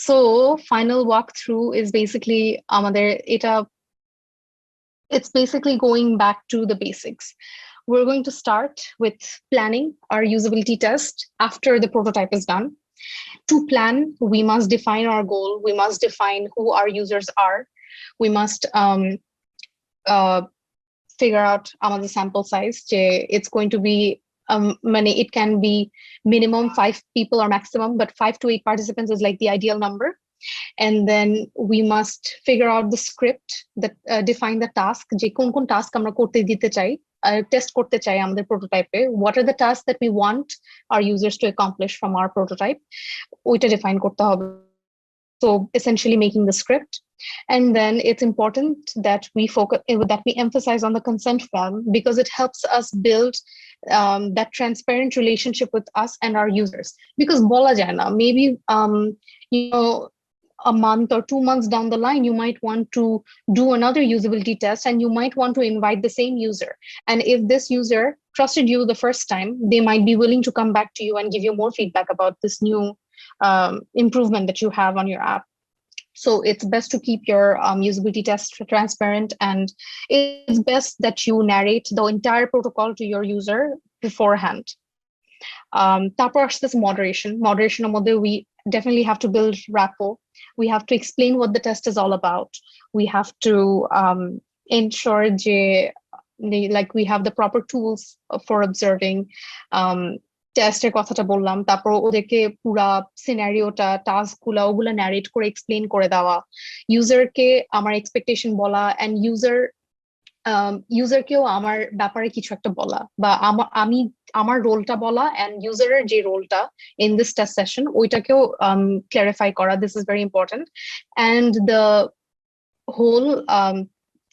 So final walkthrough is basically it's basically going back to the basics. We're going to start with planning our usability test after the prototype is done. To plan, we must define our goal. We must define who our users are. We must uh, figure out the sample size. It's going to be it can be minimum 5 people or maximum, but 5 to 8 participants is like the ideal number. And then we must figure out the script that define the task যে কোন কোন task আমরা করতে দিতে চাই test করতে চাই আমাদের prototype what are the tasks that we want our users to accomplish from our prototype ওইটা define করতে হবে. So essentially making the script. And then it's important that we emphasize on the consent form because it helps us build that transparent relationship with us and our users. Because bola jay na, maybe you know, a month or 2 months down the line, you might want to do another usability test and you might want to invite the same user. And if this user trusted you the first time, they might be willing to come back to you and give you more feedback about this new improvement that you have on your app. So it's best to keep your usability test transparent, and it's best that you narrate the entire protocol to your user beforehand. তারপর আসতেছে moderation. Moderation we definitely have to build rapport. We have to explain what the test is all about. We have to ensure like we have the proper tools for observing. টেস্টের কথাটা বললাম, তারপর ওদেরকে পুরা সিনারিওটা task ওগুলা narrate করে explain করে দেওয়া, ইউজারকে আমার এক্সপেকটেশন বলা, এন্ড ইউজারকেও আমার ব্যাপারে কিছু একটা বলা, বা আমি আমার রোলটা বলা, এন্ড ইউজারের যে রোলটা ইন দিস টেস্ট সেশন ওইটাকেও ক্লারিফাই করা. This is very important. And the whole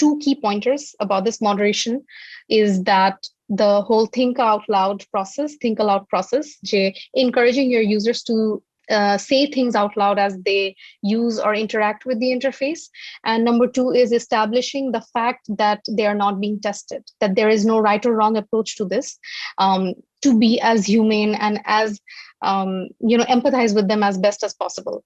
2 key pointers about this moderation is that the whole think aloud process, encouraging your users to say things out loud as they use or interact with the interface. And number 2 is establishing the fact that they are not being tested, that there is no right or wrong approach to this, to be as humane and as empathize with them as best as possible,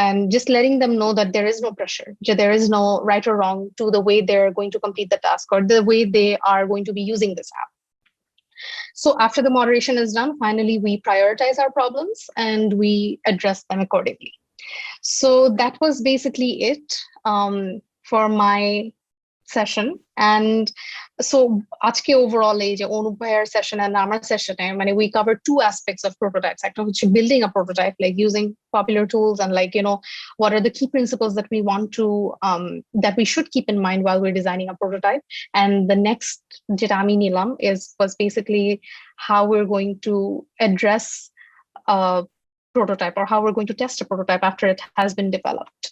and just letting them know that there is no pressure, there is no right or wrong to the way they're going to complete the task or the way they are going to be using this app. So after the moderation is done, finally, we prioritize our problems and we address them accordingly. So that was basically it for my session. And so আজকে overall এই যে অনুপ ভাইয়ার session and আমার session মানে we covered 2 aspects of prototypes. একটা হচ্ছে building a prototype, like using popular tools, and like what are the key principles that we want to that we should keep in mind while we're designing a prototype. And the next যেটা আমি নিলাম was basically how we're going to address a prototype, or how we're going to test a prototype after it has been developed.